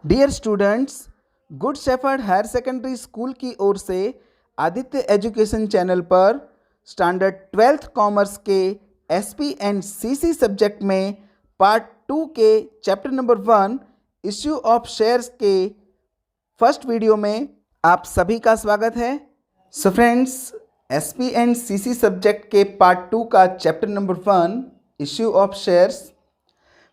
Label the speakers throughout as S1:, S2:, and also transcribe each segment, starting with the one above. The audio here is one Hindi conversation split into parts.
S1: Dear students, Good Shepherd Higher Secondary School की ओर से आदित्य एजुकेशन चैनल पर स्टैंडर्ड 12th कॉमर्स के एसपी एंड सीसी सब्जेक्ट में पार्ट 2 के chapter number 1 issue of shares के फर्स्ट वीडियो में आप सभी का स्वागत है। So friends, SP and CC subject के पार्ट 2 का chapter number 1 issue of shares.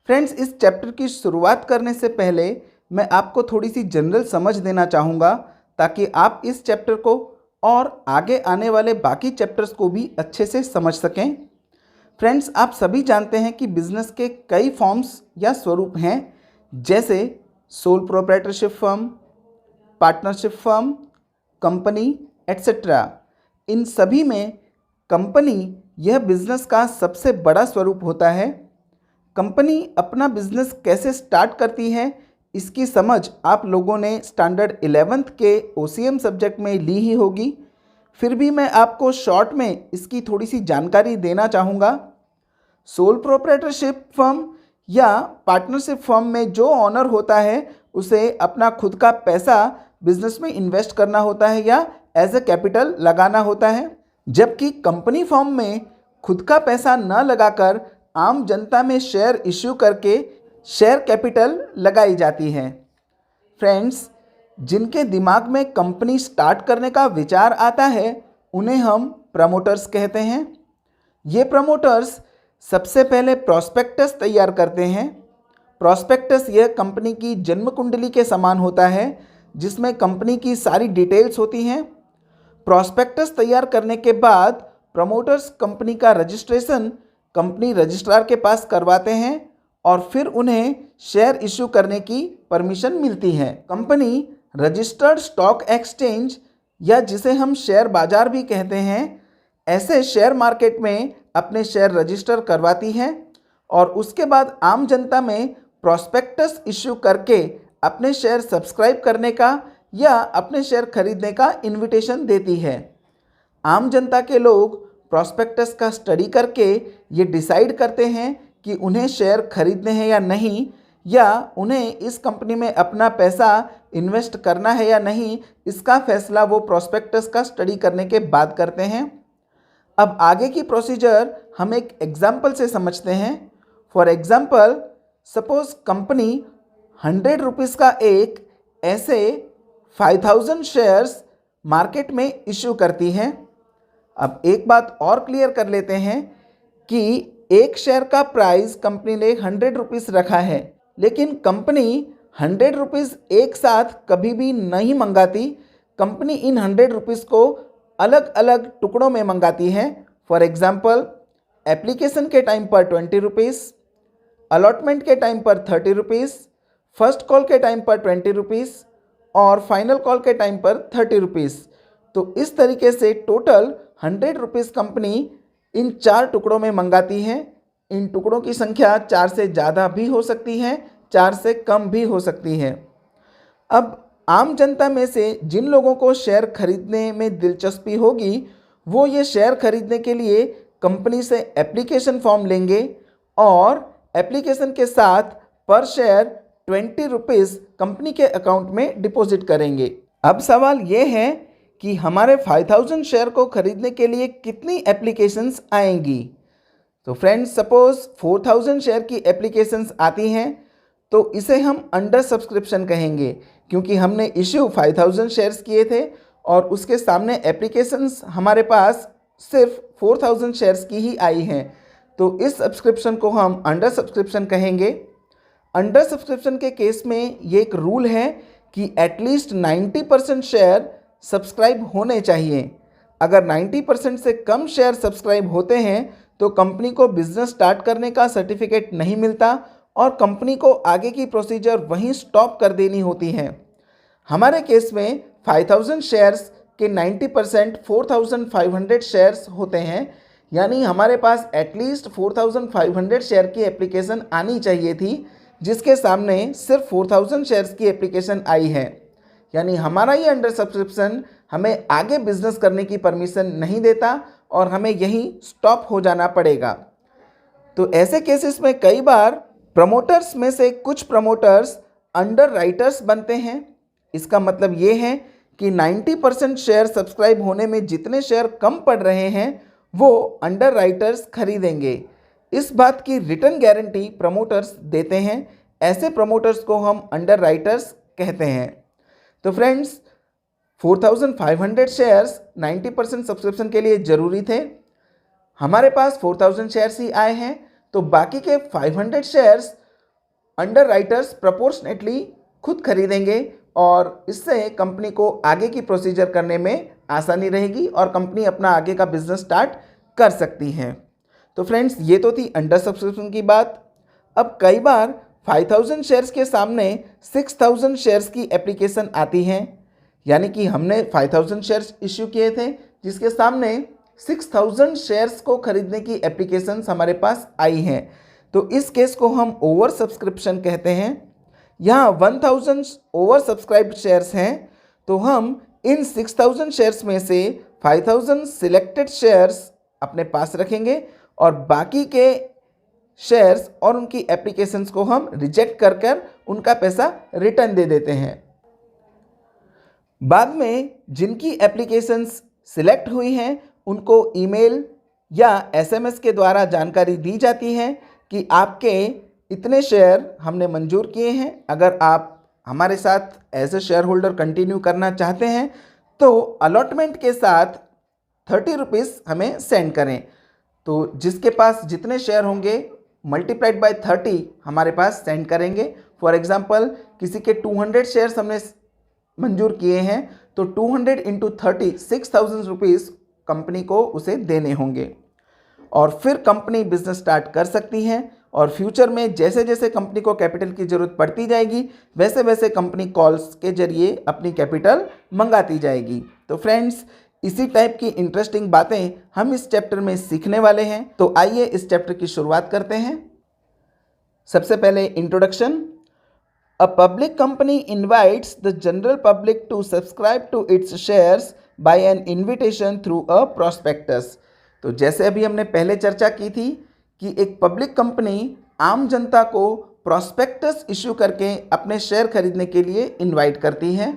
S1: Friends, इस चैप्टर की शुरुआत करने से पहले मैं आपको थोड़ी सी जनरल समझ देना चाहूँगा ताकि आप इस चैप्टर को और आगे आने वाले बाकी चैप्टर्स को भी अच्छे से समझ सकें। फ्रेंड्स, आप सभी जानते हैं कि बिजनेस के कई फॉर्म्स या स्वरूप हैं, जैसे sole proprietorship firm, partnership firm, company etcetera. इन सभी में कंपनी यह बिजनेस का सबसे बड़ा स्वरूप होता है। कंपनी अपना बिजनेस कैसे स्टार्ट करती है, इसकी समझ आप लोगों ने स्टैंडर्ड 11th के ओसीएम सब्जेक्ट में ली ही होगी। फिर भी मैं आपको शॉर्ट में इसकी थोड़ी सी जानकारी देना चाहूँगा। सोल प्रोप्राइटरशिप फर्म या पार्टनरशिप फर्म में जो ऑनर होता है उसे अपना खुद का पैसा बिजनेस में इन्वेस्ट करना होता है या एज ए कैपिटल लगाना होता है, जबकि कंपनी फर्म में खुद का पैसा न लगाकर आम जनता में शेयर इश्यू करके शेयर कैपिटल लगाई जाती है। फ्रेंड्स, जिनके दिमाग में कंपनी स्टार्ट करने का विचार आता है उन्हें हम प्रमोटर्स कहते हैं। ये प्रमोटर्स सबसे पहले प्रॉस्पेक्टस तैयार करते हैं। प्रॉस्पेक्टस यह कंपनी की जन्म कुंडली के समान होता है जिसमें कंपनी की सारी डिटेल्स होती हैं। प्रॉस्पेक्टस तैयार करने के बाद प्रमोटर्स कंपनी का रजिस्ट्रेशन कंपनी रजिस्ट्रार के पास करवाते हैं और फिर उन्हें शेयर इश्यू करने की परमिशन मिलती है। कंपनी रजिस्टर्ड स्टॉक एक्सचेंज या जिसे हम शेयर बाजार भी कहते हैं, ऐसे शेयर मार्केट में अपने शेयर रजिस्टर करवाती है और उसके बाद आम जनता में प्रॉस्पेक्टस इश्यू करके अपने शेयर सब्सक्राइब करने का या अपने शेयर खरीदने का इन्विटेशन देती है। आम जनता के लोग प्रॉस्पेक्टस का स्टडी करके ये डिसाइड करते हैं कि उन्हें शेयर खरीदने हैं या नहीं, या उन्हें इस कंपनी में अपना पैसा इन्वेस्ट करना है या नहीं। इसका फैसला वो प्रॉस्पेक्टस का स्टडी करने के बाद करते हैं। अब आगे की प्रोसीजर हम एक एग्जाम्पल से समझते हैं। For example, suppose company 100 rupees का एक ऐसे 5000 शेयर्स मार्केट में इश्यू करती है। अब एक बात और क्लियर कर लेते हैं कि एक शेयर का प्राइस कंपनी ने 100 रुपीज़ रखा है, लेकिन कंपनी 100 रुपीज़ एक साथ कभी भी नहीं मंगाती। कंपनी इन 100 रुपीज़ को अलग अलग टुकड़ों में मंगाती है। फॉर एग्जाम्पल, एप्लीकेशन के टाइम पर 20 रुपीज़, अलॉटमेंट के टाइम पर 30 रुपीज़, फर्स्ट कॉल के टाइम पर 20 रुपीज़ और फाइनल कॉल के टाइम पर 30 रुपीज़। तो इस तरीके से टोटल 100 रुपीज़ कंपनी इन 4 टुकड़ों में मंगाती है। इन टुकड़ों की संख्या 4 से ज़्यादा भी हो सकती है, 4 से कम भी हो सकती है। अब आम जनता में से जिन लोगों को शेयर खरीदने में दिलचस्पी होगी वो ये शेयर खरीदने के लिए कंपनी से एप्लीकेशन फॉर्म लेंगे और एप्लीकेशन के साथ पर शेयर 20 रुपीज़ कंपनी के अकाउंट में डिपॉजिट करेंगे। अब सवाल ये है कि हमारे 5000 शेयर को खरीदने के लिए कितनी एप्लीकेशंस आएंगी। तो फ्रेंड्स, सपोज 4000 शेयर की एप्लीकेशंस आती हैं तो इसे हम अंडर सब्सक्रिप्शन कहेंगे, क्योंकि हमने इश्यू 5000 शेयर्स किए थे और उसके सामने एप्लीकेशंस हमारे पास सिर्फ 4000 शेयर्स की ही आई हैं। तो इस सब्सक्रिप्शन को हम अंडर सब्सक्रिप्शन कहेंगे। अंडर सब्सक्रिप्शन के केस में ये एक रूल है कि एटलीस्ट 90% शेयर सब्सक्राइब होने चाहिए। अगर 90% से कम शेयर सब्सक्राइब होते हैं तो कंपनी को बिजनेस स्टार्ट करने का सर्टिफिकेट नहीं मिलता और कंपनी को आगे की प्रोसीजर वहीं स्टॉप कर देनी होती है। हमारे केस में 5000 शेयर्स के 90% 4500 शेयर्स होते हैं, यानी हमारे पास एटलीस्ट 4500 शेयर की एप्लीकेशन आनी चाहिए थी, जिसके सामने सिर्फ 4000 शेयर्स की एप्लीकेशन आई है। यानी हमारा ये अंडर सब्सक्रिप्शन हमें आगे बिजनेस करने की परमिशन नहीं देता और हमें यहीं स्टॉप हो जाना पड़ेगा। तो ऐसे केसेस में कई बार प्रमोटर्स में से कुछ प्रमोटर्स अंडर राइटर्स बनते हैं। इसका मतलब ये है कि 90% शेयर सब्सक्राइब होने में जितने शेयर कम पड़ रहे हैं वो अंडर राइटर्स खरीदेंगे। इस बात की रिटर्न गारंटी प्रमोटर्स देते हैं। ऐसे प्रमोटर्स को हम अंडर राइटर्स कहते हैं। तो फ्रेंड्स, 4500 शेयर्स 90% सब्सक्रिप्शन के लिए ज़रूरी थे। हमारे पास 4000 शेयर्स ही आए हैं, तो बाकी के 500 शेयर्स अंडर राइटर्स प्रोपोर्शनेटली खुद खरीदेंगे और इससे कंपनी को आगे की प्रोसीजर करने में आसानी रहेगी और कंपनी अपना आगे का बिजनेस स्टार्ट कर सकती है। तो फ्रेंड्स, ये तो थी अंडर सब्सक्रिप्शन की बात। अब कई बार 5000 शेयर्स के सामने 6000 शेयर्स की एप्लीकेशन आती हैं, यानी कि हमने 5000 शेयर्स इश्यू किए थे जिसके सामने 6000 शेयर्स को खरीदने की एप्लीकेशंस हमारे पास आई हैं। तो इस केस को हम ओवर सब्सक्रिप्शन कहते हैं। यहाँ 1000 ओवर सब्सक्राइब्ड शेयर्स हैं, तो हम इन 6000 शेयर्स में से 5000 सिलेक्टेड शेयर्स अपने पास रखेंगे और बाकी के शेयर्स और उनकी एप्लीकेशंस को हम रिजेक्ट कर कर उनका पैसा रिटर्न दे देते हैं। बाद में जिनकी एप्लीकेशंस सिलेक्ट हुई हैं उनको ईमेल या एसएमएस के द्वारा जानकारी दी जाती है कि आपके इतने शेयर हमने मंजूर किए हैं। अगर आप हमारे साथ as a share holder continue करना चाहते हैं तो अलॉटमेंट के साथ 30 रुपीज़ हमें सेंड करें। तो जिसके पास जितने शेयर होंगे मल्टीप्लाइड बाय 30 हमारे पास सेंड करेंगे। फॉर एग्जांपल, किसी के 200 शेयर्स हमने मंजूर किए हैं तो 200 इंटू 30 6000 रुपीज़ कंपनी को उसे देने होंगे और फिर कंपनी बिजनेस स्टार्ट कर सकती है। और फ्यूचर में जैसे जैसे कंपनी को कैपिटल की ज़रूरत पड़ती जाएगी वैसे वैसे कंपनी कॉल्स के जरिए अपनी कैपिटल मंगाती जाएगी। तो फ्रेंड्स, इसी टाइप की इंटरेस्टिंग बातें हम इस चैप्टर में सीखने वाले हैं। तो आइए इस चैप्टर की शुरुआत करते हैं। सबसे पहले introduction. A public company invites the general public to subscribe to its shares by an invitation through a prospectus। तो जैसे अभी हमने पहले चर्चा की थी कि एक पब्लिक कंपनी आम जनता को प्रोस्पेक्टस इश्यू करके अपने शेयर खरीदने के लिए इनवाइट करती है।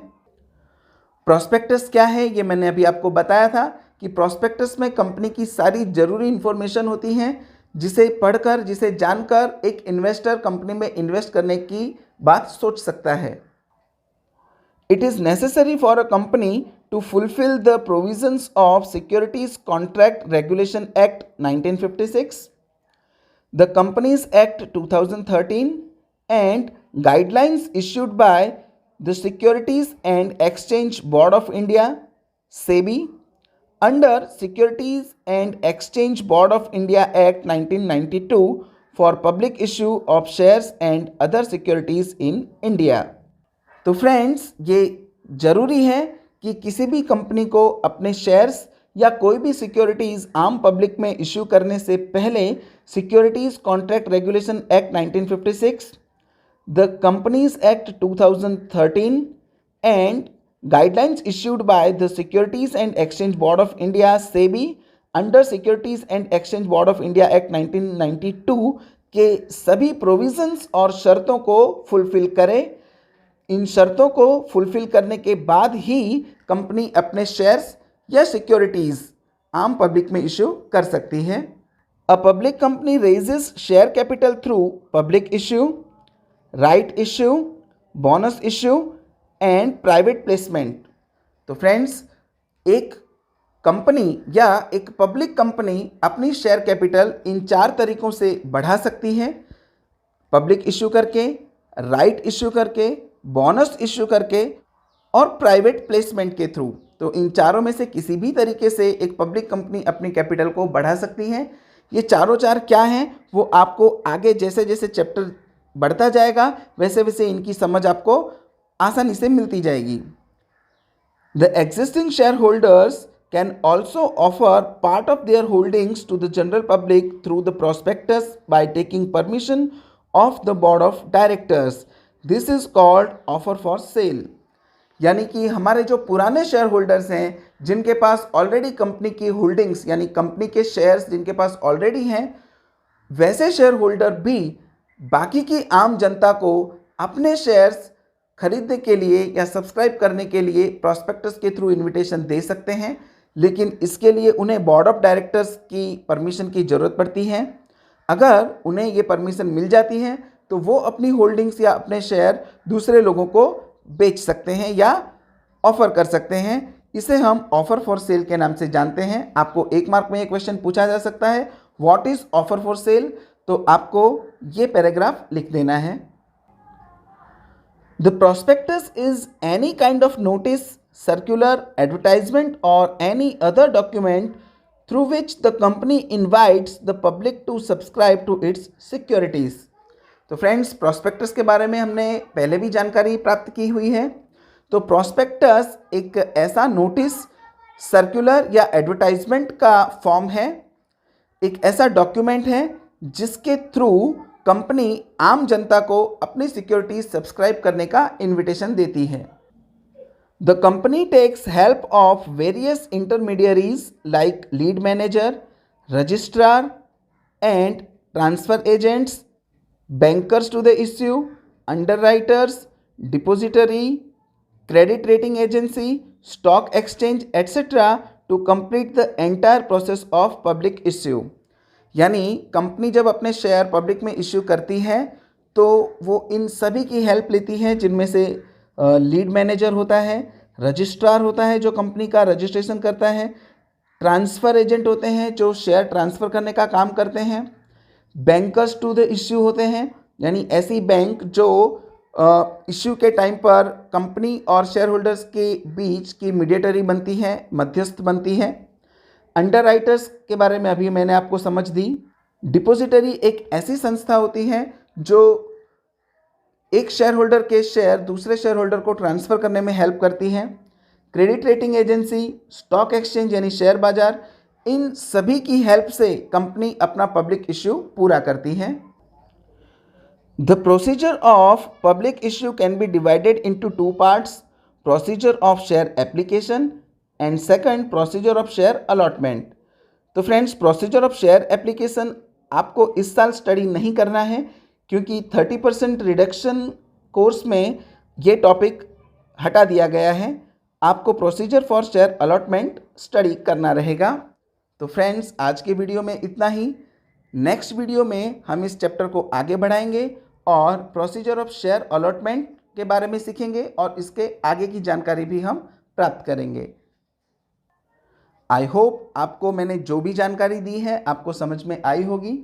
S1: प्रोस्पेक्टस क्या है ये मैंने अभी आपको बताया था कि प्रोस्पेक्टस में कंपनी की सारी ज़रूरी इन्फॉर्मेशन होती हैं जिसे पढ़कर, जिसे जानकर एक इन्वेस्टर कंपनी में इन्वेस्ट करने की बात सोच सकता है। It is necessary for a company to fulfil the provisions of securities contract regulation act 1956, the companies act 2013 and guidelines issued by the securities and exchange board of India SEBI under securities and exchange board of India act 1992 for public issue of shares and other securities in India. तो फ्रेंड्स, ये ज़रूरी है कि किसी भी कंपनी को अपने शेयर्स या कोई भी सिक्योरिटीज़ आम पब्लिक में इश्यू करने से पहले securities contract regulation act 1956, the companies act 2013 and guidelines issued by the securities and exchange board of India SEBI under securities and exchange board of India act 1992 के सभी प्रोविजंस और शर्तों को फुलफिल करें। इन शर्तों को फुलफिल करने के बाद ही कंपनी अपने शेयर्स या सिक्योरिटीज़ आम पब्लिक में इश्यू कर सकती है। A public company raises share capital through public issue, right issue, bonus issue and private placement. तो फ्रेंड्स, एक कंपनी या एक पब्लिक कंपनी अपनी शेयर कैपिटल इन 4 तरीक़ों से बढ़ा सकती है: पब्लिक इश्यू करके, राइट इश्यू करके, बोनस इश्यू करके और प्राइवेट प्लेसमेंट के थ्रू। तो इन चारों में से किसी भी तरीके से एक पब्लिक कंपनी अपनी कैपिटल को बढ़ा सकती है। ये चारों क्या हैं वो आपको आगे जैसे जैसे चैप्टर बढ़ता जाएगा वैसे वैसे इनकी समझ आपको आसानी से मिलती जाएगी। The existing share holders can also offer part of their holdings to the general public through the prospectus by taking permission of the board of directors. This is called offer for sale। यानी कि हमारे जो पुराने शेयर होल्डर्स हैं जिनके पास ऑलरेडी कंपनी की होल्डिंग्स यानी कंपनी के शेयर्स जिनके पास ऑलरेडी हैं, वैसे शेयर होल्डर भी बाकी की आम जनता को अपने शेयर्स खरीदने के लिए या सब्सक्राइब करने के लिए प्रॉस्पेक्टस के थ्रू इनविटेशन दे सकते हैं, लेकिन इसके लिए उन्हें बोर्ड ऑफ डायरेक्टर्स की परमिशन की ज़रूरत पड़ती है। अगर उन्हें ये परमिशन मिल जाती है तो वो अपनी होल्डिंग्स या अपने शेयर दूसरे लोगों को बेच सकते हैं या ऑफ़र कर सकते हैं। इसे हम ऑफ़र फॉर सेल के नाम से जानते हैं। आपको 1 मार्क में ये क्वेश्चन पूछा जा सकता है, what is offer for sale? तो आपको ये पैराग्राफ लिख देना है। The prospectus is any kind of notice, circular, advertisement और any other document through which the company invites the public to subscribe to its securities। तो फ्रेंड्स, प्रॉस्पेक्टस के बारे में हमने पहले भी जानकारी प्राप्त की हुई है। तो प्रॉस्पेक्टस एक ऐसा नोटिस, सर्कुलर या एडवर्टाइजमेंट का फॉर्म है, एक ऐसा डॉक्यूमेंट है जिसके थ्रू कंपनी आम जनता को अपनी सिक्योरिटीज सब्सक्राइब करने का इन्विटेशन देती है। The company takes help of various intermediaries like lead manager, registrar and transfer agents, bankers to the issue, underwriters, depository, credit rating agency, stock exchange etc. to complete the entire process of public issue। यानी कंपनी जब अपने शेयर पब्लिक में इश्यू करती है तो वो इन सभी की हेल्प लेती है, जिनमें से लीड मैनेजर होता है, रजिस्ट्रार होता है जो कंपनी का रजिस्ट्रेशन करता है, ट्रांसफ़र एजेंट होते हैं जो शेयर ट्रांसफ़र करने का काम करते हैं, बैंकर्स टू द इश्यू होते हैं यानी ऐसी बैंक जो इश्यू के टाइम पर कंपनी और शेयर होल्डर्स के बीच की मीडिएटरी बनती है, मध्यस्थ बनती है। अंडरराइटर्स के बारे में अभी मैंने आपको समझ दी। डिपॉजिटरी एक ऐसी संस्था होती है जो एक शेयर होल्डर के शेयर दूसरे शेयर होल्डर को ट्रांसफ़र करने में हेल्प करती है। Credit rating agency, stock exchange यानी शेयर बाजार, इन सभी की हेल्प से कंपनी अपना पब्लिक इश्यू पूरा करती है। The procedure of public issue can be divided into 2 parts, procedure of share application and second procedure of share allotment. तो friends, procedure of share application आपको इस साल स्टडी नहीं करना है क्योंकि 30% रिडक्शन कोर्स में ये टॉपिक हटा दिया गया है। आपको procedure for share allotment study करना रहेगा। तो फ्रेंड्स, आज के वीडियो में इतना ही। नेक्स्ट वीडियो में हम इस चैप्टर को आगे बढ़ाएंगे और प्रोसीजर ऑफ शेयर अलॉटमेंट के बारे में सीखेंगे और इसके आगे की जानकारी भी हम प्राप्त करेंगे। आई होप आपको मैंने जो भी जानकारी दी है आपको समझ में आई होगी।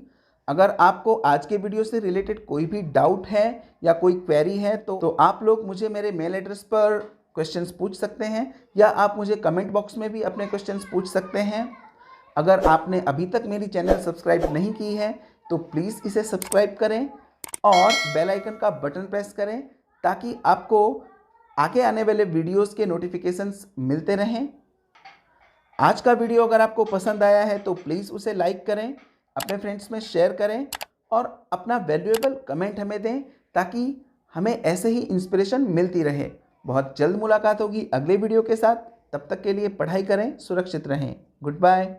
S1: अगर आपको आज के वीडियो से रिलेटेड कोई भी डाउट है या कोई क्वेरी है तो आप लोग मुझे मेरे मेल एड्रेस पर क्वेश्चंस पूछ सकते हैं या आप मुझे कमेंट बॉक्स में भी अपने क्वेश्चंस पूछ सकते हैं। अगर आपने अभी तक मेरी चैनल सब्सक्राइब नहीं की है तो प्लीज़ इसे सब्सक्राइब करें और बेल आइकन का बटन प्रेस करें ताकि आपको आगे आने वाले वीडियोज़ के नोटिफिकेशंस मिलते रहें। आज का वीडियो अगर आपको पसंद आया है तो प्लीज़ उसे लाइक करें, अपने फ्रेंड्स में शेयर करें और अपना वैल्यूएबल कमेंट हमें दें ताकि हमें ऐसे ही इंस्पिरेशन मिलती रहे। बहुत जल्द मुलाकात होगी अगले वीडियो के साथ। तब तक के लिए पढ़ाई करें, सुरक्षित रहें। Good bye.